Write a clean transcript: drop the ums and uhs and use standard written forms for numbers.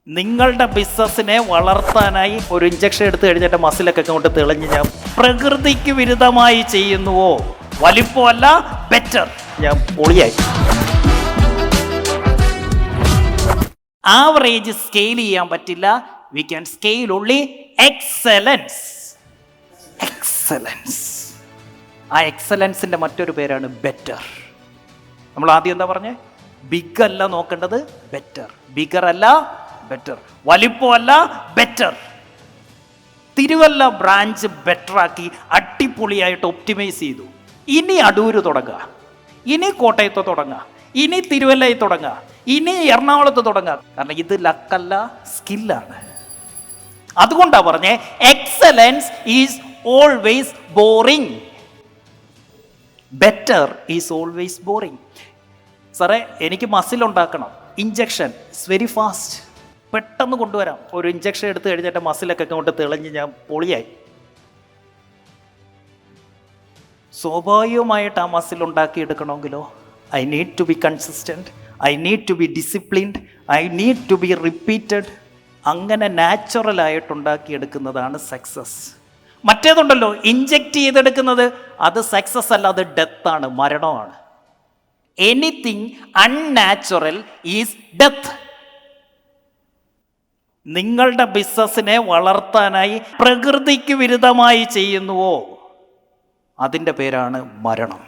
നിങ്ങളുടെ ബിസിനസ്സിനെ വളർത്താനായി ഒരു ഇഞ്ചക്ഷൻ എടുത്ത് കഴിഞ്ഞിട്ട് മസിലൊക്കെ കൊണ്ട് തെളിഞ്ഞ് ഞാൻ പ്രകൃതിക്ക് വിരുദ്ധമായി ചെയ്യുന്നുവോ? വലിപ്പമല്ല, ബെറ്റർ. ഞാൻ പൊളിയായി. ആവറേജ് സ്കെയിൽ ചെയ്യാൻ പറ്റില്ല. We can scale only excellence. Excellence. ആ എക്സലൻസിന്റെ മറ്റൊരു പേരാണ് ബെറ്റർ. നമ്മൾ ആദ്യം എന്താ പറഞ്ഞേ? ബിഗ് അല്ല നോക്കേണ്ടത്, ബെറ്റർ. ബിഗർ അല്ല, ബെറ്റർ. വലിപ്പമല്ല, ബെറ്റർ. തിരുവല്ല ബ്രാഞ്ച് ബെറ്റർ ആക്കി അടിപൊളിയായിട്ട് ഒപ്റ്റിമൈസ് ചെയ്തു. ഇനി അടൂര് തുടങ്ങുക, ഇനി കോട്ടയത്ത് തുടങ്ങുക, ഇനി തിരുവല്ലയിൽ തുടങ്ങുക, ഇനി എറണാകുളത്ത് തുടങ്ങുക. കാരണം ഇത് ലക്കല്ല, സ്കില്ലാണ്. അതുകൊണ്ടാ പറഞ്ഞേ excellence is always boring, better is always boring. സാറേ എനിക്ക് മസിൽ ഉണ്ടാക്കണം, ഇഞ്ചക്ഷൻ ഇറ്റ്സ് വെരി ഫാസ്റ്റ്, പെട്ടെന്ന് കൊണ്ടുവരാം. ഒരു ഇഞ്ചക്ഷൻ എടുത്ത് കഴിഞ്ഞിട്ട് മസിലൊക്കെ കൊണ്ട് തെളിഞ്ഞ് ഞാൻ പൊളിയായി. സ്വാഭാവികമായിട്ട് ആ മസിൽ ഉണ്ടാക്കിയെടുക്കണമെങ്കിലോ I need to be consistent, I need to be disciplined, I need to be repeated. അങ്ങനെ നാച്ചുറലായിട്ട് ഉണ്ടാക്കിയെടുക്കുന്നതാണ് സക്സസ്. മറ്റേതുണ്ടല്ലോ ഇഞ്ചക്റ്റ് ചെയ്തെടുക്കുന്നത്, അത് സക്സസ് അല്ല, അത് ഡെത്താണ്, മരണമാണ്. Anything unnatural is death. നിങ്ങളുടെ ബിസിനസ്സിനെ വളർത്താനായി പ്രകൃതിക്ക് വിരുദ്ധമായി ചെയ്യുന്നുവോ? അതിൻ്റെ പേരാണ് മരണം.